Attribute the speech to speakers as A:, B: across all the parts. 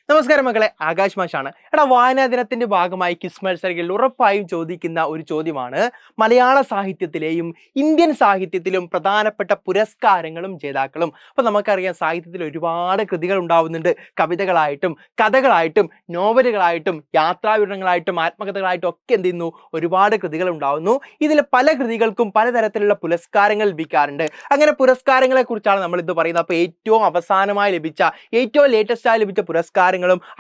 A: നമസ്കാരം മക്കളെ, ആകാശ് മാഷാണ്. എടാ, വായനാ ദിനത്തിന്റെ ഭാഗമായി ക്വിസ് മത്സരങ്ങളിൽ ഉറപ്പായും ചോദിക്കുന്ന ഒരു ചോദ്യമാണ് മലയാള സാഹിത്യത്തിലെയും ഇന്ത്യൻ സാഹിത്യത്തിലും പ്രധാനപ്പെട്ട പുരസ്കാരങ്ങളും ജേതാക്കളും. അപ്പൊ നമുക്കറിയാം, സാഹിത്യത്തിൽ ഒരുപാട് കൃതികൾ ഉണ്ടാവുന്നുണ്ട്. കവിതകളായിട്ടും കഥകളായിട്ടും നോവലുകളായിട്ടും യാത്രാവിവരണങ്ങളായിട്ടും ആത്മകഥകളായിട്ടും ഒക്കെ എന്ത് ചെയ്യുന്നു, ഒരുപാട് കൃതികൾ ഉണ്ടാവുന്നു. ഇതിൽ പല കൃതികൾക്കും പലതരത്തിലുള്ള പുരസ്കാരങ്ങൾ ലഭിക്കാറുണ്ട്. അങ്ങനെ പുരസ്കാരങ്ങളെ കുറിച്ചാണ് നമ്മൾ ഇത് പറയുന്നത്. അപ്പൊ ഏറ്റവും അവസാനമായി ലഭിച്ച, ഏറ്റവും ലേറ്റസ്റ്റ് ആയി ലഭിച്ച പുരസ്കാരങ്ങളും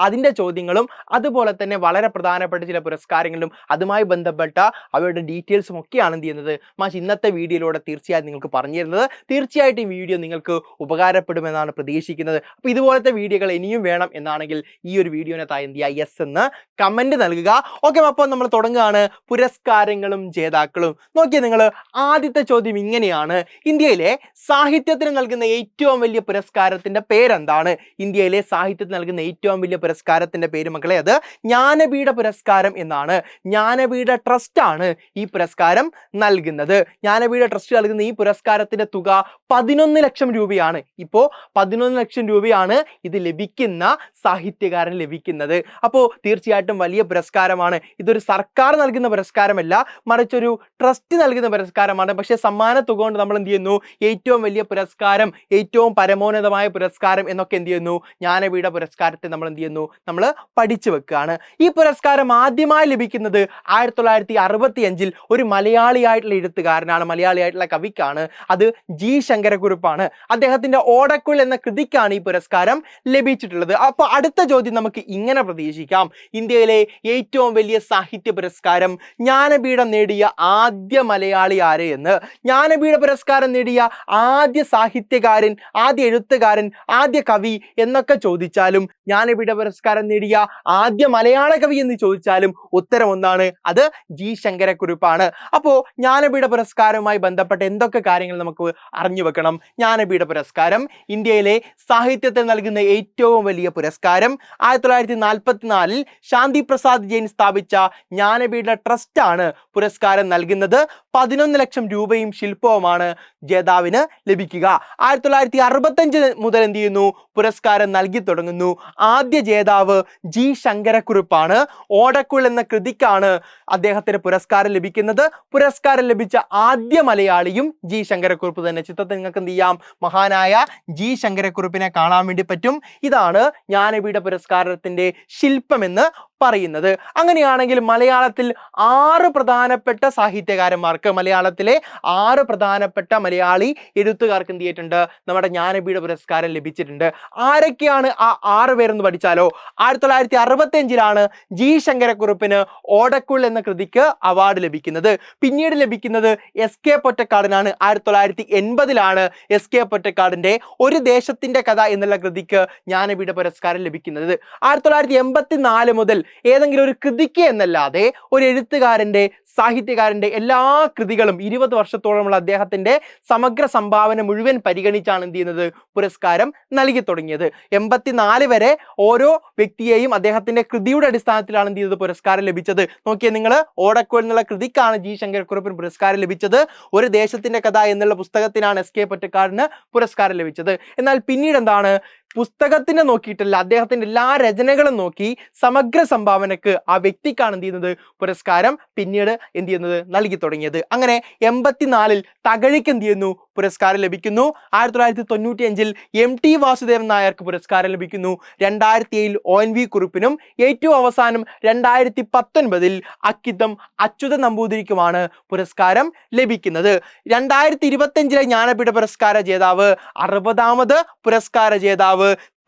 A: അതിന്റെ ചോദ്യങ്ങളും അതുപോലെ തന്നെ വളരെ പ്രധാനപ്പെട്ട ചില പുരസ്കാരങ്ങളും അതുമായി ബന്ധപ്പെട്ട അവരുടെ ഡീറ്റെയിൽസും ഒക്കെയാണ് എന്ത് ചെയ്യുന്നത് മാഷ് ഇന്നത്തെ വീഡിയോയിലൂടെ തീർച്ചയായും നിങ്ങൾക്ക് പറഞ്ഞു തരുന്നത്. തീർച്ചയായിട്ടും ഈ വീഡിയോ നിങ്ങൾക്ക് ഉപകാരപ്പെടുമെന്നാണ് പ്രതീക്ഷിക്കുന്നത്. അപ്പോൾ ഇതുപോലത്തെ വീഡിയോകൾ ഇനിയും വേണം എന്നാണെങ്കിൽ ഈ ഒരു വീഡിയോനകത്തായി എന്ത് ചെയ്യുക, യെസ് എന്ന് കമന്റ് നൽകുക. ഓക്കെ, അപ്പോൾ നമ്മൾ തുടങ്ങുകയാണ്. പുരസ്കാരങ്ങളും ജേതാക്കളും. നോക്കിയാൽ നിങ്ങൾ, ആദ്യത്തെ ചോദ്യം ഇങ്ങനെയാണ്: ഇന്ത്യയിലെ സാഹിത്യത്തിന് നൽകുന്ന ഏറ്റവും വലിയ പുരസ്കാരത്തിന്റെ പേരെന്താണ്? ഇന്ത്യയിലെ സാഹിത്യത്തിന് നൽകുന്ന ഏറ്റവും വലിയ പുരസ്കാരത്തിന്റെ പേര് മക്കളെ, അത് ജ്ഞാനപീഠ പുരസ്കാരം എന്നാണ്. ജ്ഞാനപീഠ ട്രസ്റ്റ് ആണ് ഈ പുരസ്കാരം നൽകുന്നത്. ജ്ഞാനപീഠ ട്രസ്റ്റ് നൽകുന്ന ഈ പുരസ്കാരത്തിന്റെ തുക 11 ലക്ഷം രൂപയാണ്. ഇപ്പോ 11 ലക്ഷം രൂപയാണ് ഇത് ലഭിക്കുന്ന സാഹിത്യകാരൻ ലഭിക്കുന്നത്. അപ്പോൾ തീർച്ചയായിട്ടും വലിയ പുരസ്കാരമാണ്. ഇതൊരു സർക്കാർ നൽകുന്ന പുരസ്കാരമല്ല, മറിച്ചൊരു ട്രസ്റ്റ് നൽകുന്ന പുരസ്കാരമാണ്. പക്ഷേ സമ്മാന തുക കൊണ്ട് നമ്മൾ എന്ത് ചെയ്യുന്നു, ഏറ്റവും വലിയ പുരസ്കാരം, ഏറ്റവും പരമോന്നതമായ പുരസ്കാരം എന്നൊക്കെ എന്ത് ചെയ്യുന്നു, ജ്ഞാനപീഠ പുരസ്കാരത്തെ നമ്മൾ എന്ത് ചെയ്യുന്നു, നമ്മൾ പഠിച്ചു വെക്കുകയാണ്. ഈ പുരസ്കാരം ആദ്യമായി ലഭിക്കുന്നത് 1965 ഒരു മലയാളിയായിട്ടുള്ള എഴുത്തുകാരനാണ്, മലയാളിയായിട്ടുള്ള കവിക്കാണ്. അത് ജി ശങ്കരക്കുറുപ്പാണ്. അദ്ദേഹത്തിന്റെ ഓടക്കുഴൽ എന്ന കൃതിക്കാണ് ഈ പുരസ്കാരം ലഭിച്ചിട്ടുള്ളത്. അപ്പൊ അടുത്ത ചോദ്യം നമുക്ക് ഇങ്ങനെ പ്രതീക്ഷിക്കാം: ഇന്ത്യയിലെ ഏറ്റവും വലിയ സാഹിത്യ പുരസ്കാരം ജ്ഞാനപീഠം നേടിയ ആദ്യ മലയാളി ആര് എന്ന്. ജ്ഞാനപീഠ പുരസ്കാരം നേടിയ ആദ്യ സാഹിത്യകാരൻ, ആദ്യ എഴുത്തുകാരൻ, ആദ്യ കവി എന്നൊക്കെ ചോദിച്ചാലും, ജ്ഞാനപീഠ പുരസ്കാരം നേടിയ ആദ്യ മലയാള കവി എന്ന് ചോദിച്ചാലും ഉത്തരം ഒന്നാണ്, അത് ജി ശങ്കരക്കുറുപ്പാണ്. അപ്പോ ജ്ഞാനപീഠ പുരസ്കാരവുമായി ബന്ധപ്പെട്ട എന്തൊക്കെ കാര്യങ്ങൾ നമുക്ക് അറിഞ്ഞു വെക്കണം? ജ്ഞാനപീഠ പുരസ്കാരം ഇന്ത്യയിലെ സാഹിത്യത്തിൽ നൽകുന്ന ഏറ്റവും വലിയ പുരസ്കാരം. 1944 ശാന്തി പ്രസാദ് ജെയിൻ സ്ഥാപിച്ച ജ്ഞാനപീഠ ട്രസ്റ്റ് ആണ് പുരസ്കാരം നൽകുന്നത്. 11 ലക്ഷം രൂപയും ശില്പവുമാണ് ജേതാവിന് ലഭിക്കുക. 1965 മുതൽ എന്ത് ചെയ്യുന്നു, പുരസ്കാരം നൽകി തുടങ്ങുന്നു. ആദ്യ ജേതാവ് ജി ശങ്കരക്കുറുപ്പാണ്. ഓടക്കുഴൽ എന്ന കൃതിക്കാണ് അദ്ദേഹത്തിന് പുരസ്കാരം ലഭിക്കുന്നത്. പുരസ്കാരം ലഭിച്ച ആദ്യ മലയാളിയും ജി ശങ്കരക്കുറുപ്പ് തന്നെ. ചിത്രത്തിൽ നിങ്ങൾക്ക് എന്ത് ചെയ്യാം, മഹാനായ ജി ശങ്കരക്കുറുപ്പിനെ കാണാൻ വേണ്ടി പറ്റും. ഇതാണ് ജ്ഞാനപീഠ പുരസ്കാരത്തിന്റെ ശില്പമെന്ന് പറയുന്നത്. അങ്ങനെയാണെങ്കിൽ മലയാളത്തിൽ 6 പ്രധാനപ്പെട്ട സാഹിത്യകാരന്മാർക്ക്, മലയാളത്തിലെ 6 പ്രധാനപ്പെട്ട മലയാളി എഴുത്തുകാർക്ക് എന്ത് ചെയ്തിട്ടുണ്ട്, നമ്മുടെ ജ്ഞാനപീഠ പുരസ്കാരം ലഭിച്ചിട്ടുണ്ട്. ആരൊക്കെയാണ് ആ 6 പേരെന്ന് പഠിച്ചാലോ? 1965 ജി ശങ്കരക്കുറുപ്പിന് ഓടക്കുഴൽ എന്ന കൃതിക്ക് അവാർഡ് ലഭിക്കുന്നത്. പിന്നീട് ലഭിക്കുന്നത് എസ് കെ പൊറ്റക്കാടിനാണ്. 1980 എസ് കെ പൊറ്റക്കാടിന്റെ ഒരു ദേശത്തിന്റെ കഥ എന്നുള്ള കൃതിക്ക് ജ്ഞാനപീഠ പുരസ്കാരം ലഭിക്കുന്നത്. 1984 മുതൽ ഏതെങ്കിലും ഒരു കൃതിക്ക് എന്നല്ലാതെ ഒരു എഴുത്തുകാരന്റെ, സാഹിത്യകാരന്റെ എല്ലാ കൃതികളും 20 വർഷത്തോളമുള്ള അദ്ദേഹത്തിന്റെ സമഗ്ര സംഭാവന മുഴുവൻ പരിഗണിച്ചാണ് എന്ത് ചെയ്യുന്നത്, പുരസ്കാരം നൽകി തുടങ്ങിയത്. 84 വരെ ഓരോ വ്യക്തിയെയും അദ്ദേഹത്തിന്റെ കൃതിയുടെ അടിസ്ഥാനത്തിലാണ് എന്ത് ചെയ്തത്, പുരസ്കാരം ലഭിച്ചത്. നോക്കിയേ നിങ്ങൾ, ഓടക്കുഴൽ എന്നുള്ള കൃതിക്കാണ് ജി ശങ്കരക്കുറുപ്പിന് പുരസ്കാരം ലഭിച്ചത്. ഒരു ദേശത്തിന്റെ കഥ എന്നുള്ള പുസ്തകത്തിനാണ് എസ് കെ പൊറ്റക്കാടിന് പുരസ്കാരം ലഭിച്ചത്. എന്നാൽ പിന്നീട് എന്താണ്, പുസ്തകത്തിനെ നോക്കിയിട്ടല്ല, അദ്ദേഹത്തിന്റെ എല്ലാ രചനകളും നോക്കി സമഗ്ര സംഭാവനക്ക് ആ വ്യക്തിക്കാണ് എന്ത് ചെയ്യുന്നത്, പുരസ്കാരം പിന്നീട് എന്ത് ചെയ്യുന്നത്, നൽകി തുടങ്ങിയത്. അങ്ങനെ 84 തകഴിക്ക് എന്ത് ചെയ്യുന്നു, പുരസ്കാരം ലഭിക്കുന്നു. 1995 MT വാസുദേവൻ നായർക്ക് പുരസ്കാരം ലഭിക്കുന്നു. 2007 ONV കുറുപ്പിനും ഏറ്റവും അവസാനം 2019 അക്കിത്തം അച്യുത നമ്പൂതിരിക്കുമാണ് പുരസ്കാരം ലഭിക്കുന്നത്. 2025 ജ്ഞാനപീഠ പുരസ്കാര ജേതാവ്, 60ാമത് പുരസ്കാര ജേതാവ്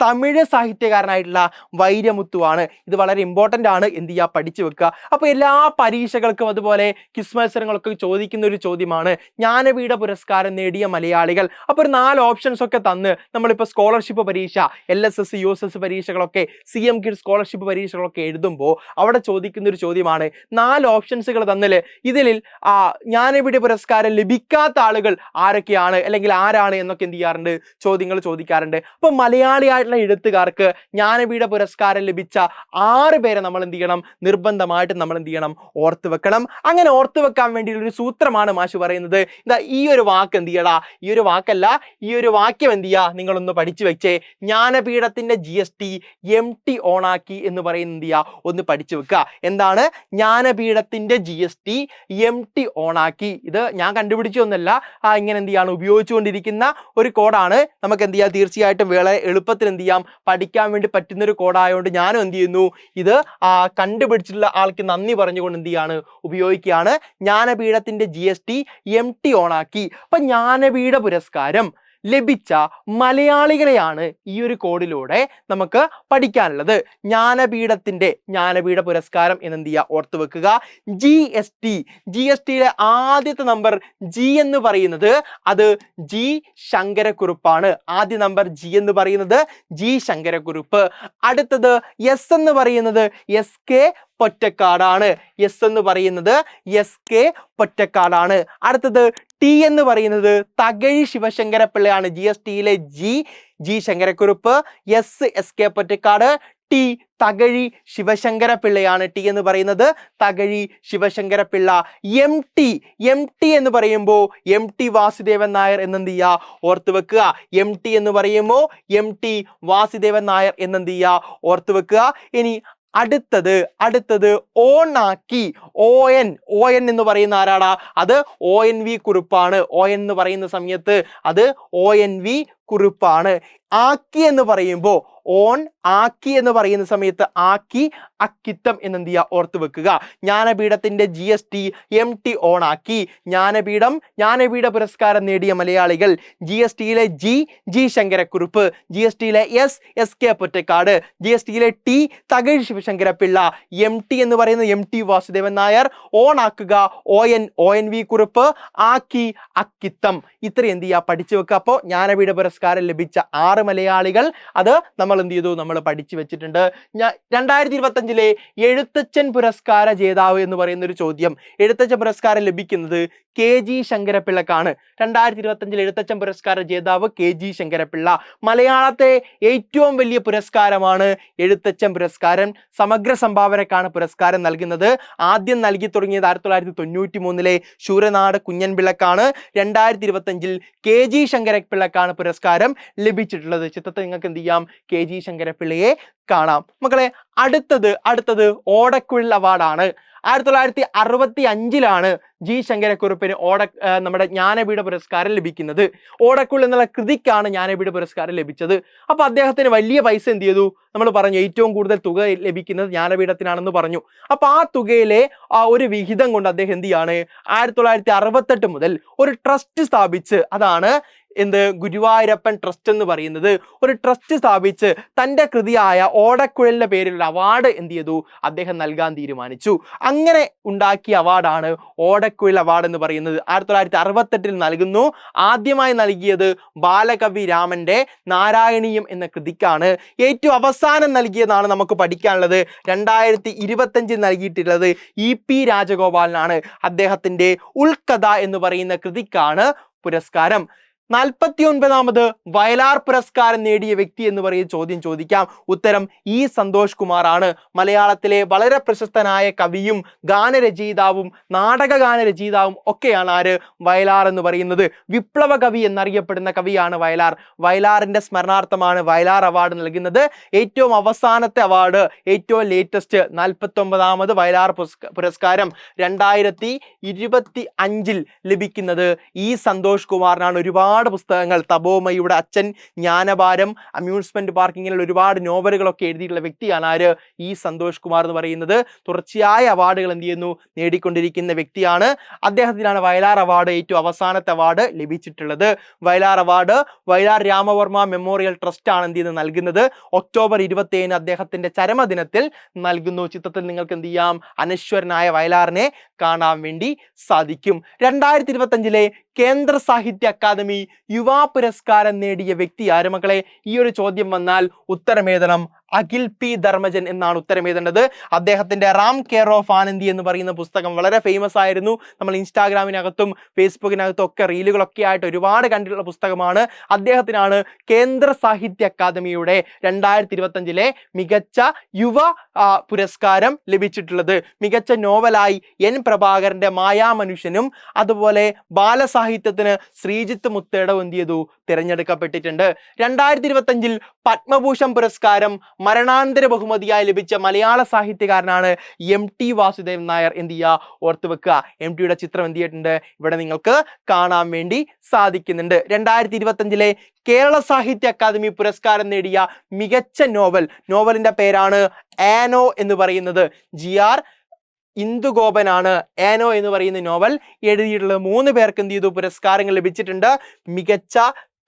A: തമിഴ് സാഹിത്യകാരനായിട്ടുള്ള വൈരമുത്തുവാണ്. ഇത് വളരെ ഇമ്പോർട്ടൻ്റ് ആണ്, എന്ത് ചെയ്യുക, പഠിച്ചു വെക്കുക. അപ്പോൾ എല്ലാ പരീക്ഷകൾക്കും അതുപോലെ ക്വിസ് മത്സരങ്ങളൊക്കെ ചോദിക്കുന്ന ഒരു ചോദ്യമാണ് ജ്ഞാനപീഠ പുരസ്കാരം നേടിയ മലയാളികൾ. അപ്പോൾ ഒരു 4 ഓപ്ഷൻസ് ഒക്കെ തന്ന് നമ്മളിപ്പോൾ സ്കോളർഷിപ്പ് പരീക്ഷ, LSS USS പരീക്ഷകളൊക്കെ, CM കിഡ് സ്കോളർഷിപ്പ് പരീക്ഷകളൊക്കെ എഴുതുമ്പോൾ അവിടെ ചോദിക്കുന്ന ഒരു ചോദ്യമാണ്, 4 ഓപ്ഷൻസുകൾ തന്നില് ഇതിൽ ജ്ഞാനപീഠ പുരസ്കാരം ലഭിക്കാത്ത ആളുകൾ ആരൊക്കെയാണ്, അല്ലെങ്കിൽ ആരാണ് എന്നൊക്കെ എന്ത് ചെയ്യാറുണ്ട്, ചോദ്യങ്ങൾ ചോദിക്കാറുണ്ട്. അപ്പോൾ മലയാളിയായ പ്രമുഖരായിട്ടുള്ള എഴുത്തുകാർക്ക് ജ്ഞാനപീഠ പുരസ്കാരം ലഭിച്ച 6 പേരെ നമ്മൾ എന്ത് ചെയ്യണം, നിർബന്ധമായിട്ട് നമ്മൾ എന്ത് ചെയ്യണം, ഓർത്തു വെക്കണം. അങ്ങനെ ഓർത്തു വെക്കാൻ വേണ്ടിയുള്ള ഒരു സൂത്രമാണ് മാഷ് പറയുന്നത്. എന്താ ഈ ഒരു വാക്ക് എന്ത് ചെയ്യടാ, ഈ ഒരു വാക്കല്ല, ഈ ഒരു വാക്യം എന്ത് ചെയ്യുക, നിങ്ങളൊന്ന് പഠിച്ചു വെച്ചേ. ജ്ഞാനപീഠത്തിന്റെ GST MT ഓണാക്കി എന്ന് പറയുന്നത് എന്ത് ചെയ്യുക, ഒന്ന് പഠിച്ചു വെക്കുക. എന്താണ് ജ്ഞാനപീഠത്തിന്റെ GST MT ഓണാക്കി? ഇത് ഞാൻ കണ്ടുപിടിച്ചൊന്നല്ല, ഇങ്ങനെ എന്ത് ചെയ്യാണ്, ഉപയോഗിച്ചുകൊണ്ടിരിക്കുന്ന ഒരു കോഡാണ്. നമുക്ക് എന്ത് ചെയ്യാം, തീർച്ചയായിട്ടും വളരെ എളുപ്പത്തിൽ എന്ത് ചെയ്യാം, പഠിക്കാൻ വേണ്ടി പറ്റുന്ന ഒരു കോഡായതുകൊണ്ട് ഞാനും എന്ത് ചെയ്യുന്നു, ഇത് കണ്ടുപിടിച്ചിട്ടുള്ള ആൾക്ക് നന്ദി പറഞ്ഞുകൊണ്ട് എന്ത് ചെയ്യാണ്, ഉപയോഗിക്കുകയാണ്. ജ്ഞാനപീഠത്തിന്റെ GST MT ഓണാക്കി. അപ്പൊ ജ്ഞാനപീഠ പുരസ്കാരം ലഭിച്ച മലയാളികളെയാണ് ഈ ഒരു കോഡിലൂടെ നമുക്ക് പഠിക്കാനുള്ളത്. ജ്ഞാനപീഠ പുരസ്കാരം എന്നെന്ത് ചെയ്യുക, ഓർത്തു വെക്കുക. GSTയിലെ ആദ്യത്തെ നമ്പർ G എന്ന് പറയുന്നത് അത് G ശങ്കരക്കുറുപ്പാണ്. ആദ്യ നമ്പർ G എന്ന് പറയുന്നത് G ശങ്കരക്കുറുപ്പ്. അടുത്തത് S എന്ന് പറയുന്നത് SK പൊറ്റക്കാടാണ്. S എന്ന് പറയുന്നത് SK പൊറ്റക്കാടാണ്. അടുത്തത് T എന്ന് പറയുന്നത് Thakazhi Sivasankara പിള്ളയാണ്. GSTയിലെ G Sankara Kurup, S SK Pottekkatt, T Thakazhi Sivasankara പിള്ളയാണ്. T എന്ന് പറയുന്നത് തകഴി ശിവശങ്കര പിള്ള. MT എന്ന് പറയുമ്പോൾ MT വാസുദേവൻ നായർ എന്നെന്ത് ചെയ്യുക, ഓർത്തു വെക്കുക. MT എന്ന് പറയുമ്പോൾ MT വാസുദേവൻ നായർ എന്നെന്ത് ചെയ്യുക, ഓർത്തു വെക്കുക. ഇനി അടുത്തത് ഓണാക്കി. ON എന്ന് പറയുന്ന ആരാടാ, അത് ONV കുറുപ്പാണ്. ON എന്ന് പറയുന്ന സമയത്ത് അത് ONV കുറുപ്പാണ്. ആക്കി എന്ന് പറയുമ്പോൾ ആക്കി എന്ന് പറയുന്ന സമയത്ത് ആക്കി അക്കിത്തം എന്നെന്ത് ചെയ്യുക, ഓർത്തു വെക്കുക. ജ്ഞാനപീഠത്തിന്റെ GST MT ഓണാക്കി. ജ്ഞാനപീഠ പുരസ്കാരം നേടിയ മലയാളികൾ GSTയിലെ G Sankara Kurup, GSTയിലെ S SK Pottekkatt, GSTയിലെ T Thakazhi Sivasankara Pillai, MT എന്ന് പറയുന്നത് MT വാസുദേവൻ നായർ, ഓണാക്കുക ONV കുറുപ്പ്, ആക്കി അക്കിത്തം. ഇത്രയും എന്ത് ചെയ്യുക, പഠിച്ചു വെക്കുക. അപ്പോൾ ജ്ഞാനപീഠ പുരസ്കാരം ലഭിച്ച 6 മലയാളികൾ അത് നമ്മൾ എന്ത് ചെയ്തു, നമ്മൾ പഠിച്ചു വെച്ചിട്ടുണ്ട്. 2025 എഴുത്തച്ഛൻ പുരസ്കാര ജേതാവ് എന്ന് പറയുന്ന ഒരു ചോദ്യം. എഴുത്തച്ഛൻ പുരസ്കാരം ലഭിക്കുന്നത് KG ശങ്കരപ്പിള്ളക്കാണ്. 2025 എഴുത്തച്ഛൻ പുരസ്കാര ജേതാവ് KG ശങ്കരപ്പിള്ള. മലയാളത്തെ ഏറ്റവും വലിയ പുരസ്കാരമാണ് എഴുത്തച്ഛൻ പുരസ്കാരം. സമഗ്ര സംഭാവനക്കാണ് പുരസ്കാരം നൽകുന്നത്. ആദ്യം നൽകി തുടങ്ങിയത് 1993 ശൂരനാട് കുഞ്ഞൻപിള്ളക്കാണ്. 2025 KG ശങ്കരപ്പിള്ളക്കാണ് പുരസ്കാരം ലഭിച്ചിട്ടുള്ളത്. ചിത്രത്തിൽ നിങ്ങൾക്ക് എന്ത് ചെയ്യാം, KG ശങ്കരപ്പിള്ളയെ കാണാം. മക്കളെ, അടുത്തത് ഓടക്കുഴൽ അവാർഡാണ്. 1965 G ശങ്കരക്കുറുപ്പിന് നമ്മുടെ ജ്ഞാനപീഠ പുരസ്കാരം ലഭിക്കുന്നത്. ഓടക്കുഴൽ എന്നുള്ള കൃതിക്കാണ് ജ്ഞാനപീഠ പുരസ്കാരം ലഭിച്ചത്. അപ്പൊ അദ്ദേഹത്തിന് വലിയ പൈസ എന്ത് ചെയ്തു, നമ്മൾ പറഞ്ഞു ഏറ്റവും കൂടുതൽ തുക ലഭിക്കുന്നത് ജ്ഞാനപീഠത്തിനാണെന്ന് പറഞ്ഞു. അപ്പൊ ആ തുകയിലെ ഒരു വിഹിതം കൊണ്ട് അദ്ദേഹം എന്ത് ചെയ്യാണ്, 1968 മുതൽ ഒരു ട്രസ്റ്റ് സ്ഥാപിച്ച്, അതാണ് ഗുരുവായൂരപ്പൻ ട്രസ്റ്റ് എന്ന് പറയുന്നത്. ഒരു ട്രസ്റ്റ് സ്ഥാപിച്ച് തൻ്റെ കൃതിയായ ഓടക്കുഴലിന്റെ പേരിലുള്ള അവാർഡ് എന്ത് ചെയ്തു, അദ്ദേഹം നൽകാൻ തീരുമാനിച്ചു. അങ്ങനെ ഉണ്ടാക്കിയ അവാർഡാണ് ഓടക്കുഴൽ അവാർഡ് എന്ന് പറയുന്നത്. 1968 നൽകുന്നു. ആദ്യമായി നൽകിയത് ബാലകവി രാമന്റെ നാരായണീയം എന്ന കൃതിക്കാണ്. ഏറ്റവും അവസാനം നൽകിയതാണ് നമുക്ക് പഠിക്കാനുള്ളത്. 2025 നൽകിയിട്ടുള്ളത് EP രാജഗോപാലനാണ്. അദ്ദേഹത്തിന്റെ ഉൾക്കഥ എന്ന് പറയുന്ന കൃതിക്കാണ് പുരസ്കാരം. 49ാമത് വയലാർ പുരസ്കാരം നേടിയ വ്യക്തി എന്ന് പറയുന്ന ചോദ്യം ചോദിക്കാം. ഉത്തരം E സന്തോഷ് കുമാർ ആണ്. മലയാളത്തിലെ വളരെ പ്രശസ്തനായ കവിയും ഗാനരചയിതാവും നാടകഗാനരചയിതാവും ഒക്കെയാണ് ആര്, വയലാർ എന്ന് പറയുന്നത്. വിപ്ലവ കവി എന്നറിയപ്പെടുന്ന കവിയാണ് വയലാർ. വയലാറിന്റെ സ്മരണാർത്ഥമാണ് വയലാർ അവാർഡ് നൽകുന്നത്. ഏറ്റവും അവസാനത്തെ അവാർഡ്, ഏറ്റവും ലേറ്റസ്റ്റ് 49ാമത് വയലാർ പുരസ്കാരം 2025 ലഭിക്കുന്നത് E സന്തോഷ് കുമാറിനാണ്. ഒരുപാട് പുസ്തകങ്ങൾ, തപോമയുടെ അച്ഛൻ, ജ്ഞാനഭാരം, അമ്യൂസ്മെന്റ് പാർക്ക്, ഇങ്ങനെയുള്ള ഒരുപാട് നോവലുകളൊക്കെ എഴുതിയിട്ടുള്ള വ്യക്തിയാണ് ആര്, E സന്തോഷ് കുമാർ എന്ന് പറയുന്നത്. തുടർച്ചയായ അവാർഡുകൾ എന്ത് ചെയ്യുന്നു, നേടിക്കൊണ്ടിരിക്കുന്ന വ്യക്തിയാണ്. അദ്ദേഹത്തിനാണ് വയലാർ അവാർഡ്, ഏറ്റവും അവസാനത്തെ അവാർഡ് ലഭിച്ചിട്ടുള്ളത്. Vayalar award Vayalar Ramavarma memorial trust ആണ് എന്ത് ചെയ്യുന്നത്, നൽകുന്നത്. ഒക്ടോബർ 27 അദ്ദേഹത്തിന്റെ ചരമദിനത്തിൽ നൽകുന്നു. ചിത്രത്തിൽ നിങ്ങൾക്ക് എന്ത് ചെയ്യാം, അനശ്വരനായ വയലാറിനെ കാണാൻ വേണ്ടി സാധിക്കും. 2025 കേന്ദ്ര സാഹിത്യ അക്കാദമി യുവാ പുരസ്കാരം നേടിയ വ്യക്തി ആര് മക്കളെ? ഈ ഒരു ചോദ്യം വന്നാൽ ഉത്തരം എഴുതണം അഖിൽ പി ധർമ്മജൻ എന്നാണ് ഉത്തരം എഴുതേണ്ടത്. അദ്ദേഹത്തിന്റെ റാം കെയർ ഓഫ് ആനന്ദി എന്ന് പറയുന്ന പുസ്തകം വളരെ ഫേമസ് ആയിരുന്നു. നമ്മൾ ഇൻസ്റ്റാഗ്രാമിനകത്തും ഫേസ്ബുക്കിനകത്തും ഒക്കെ റീലുകളൊക്കെ ആയിട്ട് ഒരുപാട് കണ്ടിട്ടുള്ള പുസ്തകമാണ്. അദ്ദേഹത്തിനാണ് കേന്ദ്ര സാഹിത്യ അക്കാദമിയുടെ 2025 മികച്ച യുവ പുരസ്കാരം ലഭിച്ചിട്ടുള്ളത്. മികച്ച നോവലായി എൻ പ്രഭാകരന്റെ മായാമനുഷ്യനും അതുപോലെ ബാലസാഹിത്യത്തിന് ശ്രീജിത്ത് മുത്തേടവും എന്ത് ചെയ്തു, തിരഞ്ഞെടുക്കപ്പെട്ടിട്ടുണ്ട്. 2025 പത്മഭൂഷൺ പുരസ്കാരം മരണാന്തര ബഹുമതിയായി ലഭിച്ച മലയാള സാഹിത്യകാരനാണ് MT വാസുദേവൻ നായർ. എന്ത് ചെയ്യുക, ഓർത്തു വെക്കുക. MTയുടെ ചിത്രം എന്ത് ചെയ്തിട്ടുണ്ട്, ഇവിടെ നിങ്ങൾക്ക് കാണാൻ വേണ്ടി സാധിക്കുന്നുണ്ട്. 2025 കേരള സാഹിത്യ അക്കാദമി പുരസ്കാരം നേടിയ മികച്ച നോവലിന്റെ പേരാണ് ആനോ എന്ന് പറയുന്നത്. GR ഇന്ദുഗോപനാണ് ആനോ എന്ന് പറയുന്ന നോവൽ എഴുതിയിട്ടുള്ളത്. 3 പേർക്ക് എന്ത് ചെയ്തു, പുരസ്കാരങ്ങൾ ലഭിച്ചിട്ടുണ്ട്. മികച്ച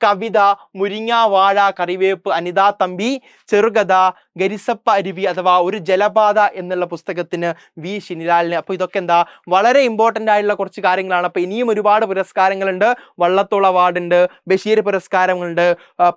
A: കവിത മുരിങ്ങ വാഴ കറിവേപ്പ് അനിതാ തമ്പി, ചെറുകഥ ഗരിസപ്പ അരുവി അഥവാ ഒരു ജലപാത എന്നുള്ള പുസ്തകത്തിന് V ശിനിലാലിന്. അപ്പോൾ ഇതൊക്കെ എന്താ, വളരെ ഇമ്പോർട്ടൻ്റ് ആയിട്ടുള്ള കുറച്ച് കാര്യങ്ങളാണ്. അപ്പോൾ ഇനിയും ഒരുപാട് പുരസ്കാരങ്ങളുണ്ട്. വള്ളത്തോൾ അവാർഡ് ഉണ്ട്, ബഷീർ പുരസ്കാരമുണ്ട്,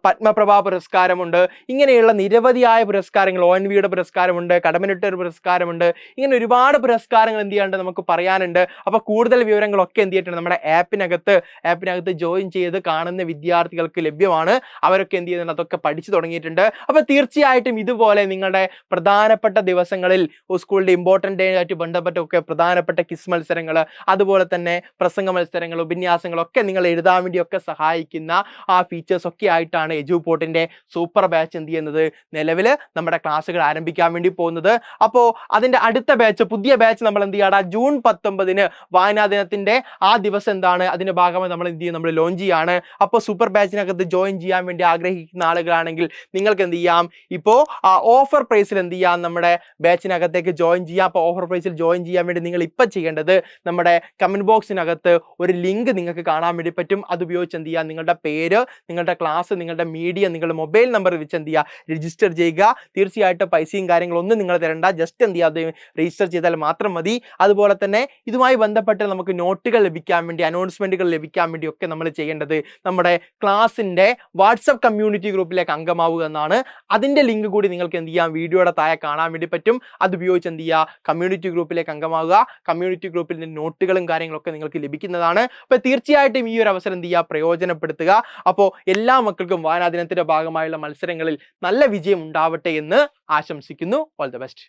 A: പത്മപ്രഭ പുരസ്കാരമുണ്ട്, ഇങ്ങനെയുള്ള നിരവധിയായ പുരസ്കാരങ്ങൾ, ONVയുടെ പുരസ്കാരമുണ്ട്, കടമ്മനിട്ട പുരസ്കാരമുണ്ട്. ഇങ്ങനെ ഒരുപാട് പുരസ്കാരങ്ങൾ എന്ത് ചെയ്യാണ്ട് നമുക്ക് പറയാനുണ്ട്. അപ്പോൾ കൂടുതൽ വിവരങ്ങളൊക്കെ എന്ത് ചെയ്തിട്ടുണ്ട്, നമ്മുടെ ആപ്പിനകത്ത് ജോയിൻ ചെയ്ത് കാണുന്ന വിദ്യാർത്ഥികൾക്ക് ലഭ്യമാണ്. അവരൊക്കെ എന്ത് ചെയ്യുന്നുണ്ട്, അതൊക്കെ പഠിച്ചു തുടങ്ങിയിട്ടുണ്ട്. അപ്പോൾ തീർച്ചയായിട്ടും ഇതുപോലെ നിങ്ങളുടെ പ്രധാനപ്പെട്ട ദിവസങ്ങളിൽ സ്കൂളിന്റെ ഇമ്പോർട്ടൻ്റ് ഡേ ആയിട്ട് ബന്ധപ്പെട്ടൊക്കെ പ്രധാനപ്പെട്ട ക്വിസ് മത്സരങ്ങൾ, അതുപോലെ തന്നെ പ്രസംഗ മത്സരങ്ങൾ, ഉപന്യാസങ്ങളൊക്കെ നിങ്ങൾ എഴുതാൻ വേണ്ടിയൊക്കെ സഹായിക്കുന്ന ആ ഫീച്ചേഴ്സ് ഒക്കെ ആയിട്ടാണ് എജുപോർട്ടിന്റെ സൂപ്പർ ബാച്ച് എന്ത് ചെയ്യുന്നത്, നിലവിൽ നമ്മുടെ ക്ലാസ്സുകൾ ആരംഭിക്കാൻ വേണ്ടി പോകുന്നത്. അപ്പോൾ അതിന്റെ അടുത്ത ബാച്ച്, പുതിയ ബാച്ച് നമ്മൾ എന്ത് ചെയ്യാടാ, ജൂൺ 19 വായനാ ദിനത്തിന്റെ ആ ദിവസം എന്താണ്, അതിന്റെ ഭാഗമായി നമ്മൾ എന്ത് ചെയ്യും, നമ്മൾ ലോഞ്ച് ചെയ്യാണ്. അപ്പോൾ സൂപ്പർ ബാച്ചിനകത്ത് ജോയിൻ ചെയ്യാൻ വേണ്ടി ആഗ്രഹിക്കുന്ന ആളുകളാണെങ്കിൽ നിങ്ങൾക്ക് എന്ത് ചെയ്യാം, ഇപ്പോൾ ഓഫർ പ്രൈസിൽ എന്ത് ചെയ്യാം, നമ്മുടെ ബാച്ചിനകത്തേക്ക് ജോയിൻ ചെയ്യാം. അപ്പോൾ ഓഫർ പ്രൈസിൽ ജോയിൻ ചെയ്യാൻ വേണ്ടി നിങ്ങൾ ഇപ്പം ചെയ്യേണ്ടത്, നമ്മുടെ കമന്റ് ബോക്സിനകത്ത് ഒരു ലിങ്ക് നിങ്ങൾക്ക് കാണാൻ വേണ്ടി പറ്റും. അത് ഉപയോഗിച്ച് എന്ത് ചെയ്യുക, നിങ്ങളുടെ പേര്, നിങ്ങളുടെ ക്ലാസ്, നിങ്ങളുടെ മീഡിയ, നിങ്ങളുടെ മൊബൈൽ നമ്പർ വെച്ച് എന്ത് ചെയ്യുക, രജിസ്റ്റർ ചെയ്യുക. തീർച്ചയായിട്ടും പൈസയും കാര്യങ്ങളൊന്നും നിങ്ങൾ തരണ്ട, ജസ്റ്റ് എന്ത് ചെയ്യുക, അത് രജിസ്റ്റർ ചെയ്താൽ മാത്രം മതി. അതുപോലെ തന്നെ ഇതുമായി ബന്ധപ്പെട്ട് നമുക്ക് നോട്ടുകൾ ലഭിക്കാൻ വേണ്ടി, അനൗൺസ്മെന്റുകൾ ലഭിക്കാൻ വേണ്ടി ഒക്കെ നമ്മൾ ചെയ്യേണ്ടത് നമ്മുടെ ക്ലാസിന്റെ വാട്സപ്പ് കമ്മ്യൂണിറ്റി ഗ്രൂപ്പിലേക്ക് അംഗമാവുക എന്നാണ്. അതിന്റെ ലിങ്ക് കൂടി നിങ്ങൾക്ക് എന്ത് ചെയ്യാം, വീഡിയോയുടെ താഴെ കാണാൻ വേണ്ടി പറ്റും. അത് ഉപയോഗിച്ച് എന്ത് ചെയ്യുക, കമ്മ്യൂണിറ്റി ഗ്രൂപ്പിലേക്ക് അംഗമാവുക. കമ്മ്യൂണിറ്റി ഗ്രൂപ്പിൽ നോട്ടുകളും കാര്യങ്ങളൊക്കെ നിങ്ങൾക്ക് ലഭിക്കുന്നതാണ്. അപ്പോൾ തീർച്ചയായിട്ടും ഈ ഒരു അവസരം എന്ത് ചെയ്യുക, പ്രയോജനപ്പെടുത്തുക. അപ്പോൾ എല്ലാ മക്കൾക്കും വായനാ ദിനത്തിന്റെ ഭാഗമായുള്ള മത്സരങ്ങളിൽ നല്ല വിജയം ഉണ്ടാവട്ടെ എന്ന് ആശംസിക്കുന്നു. All the best.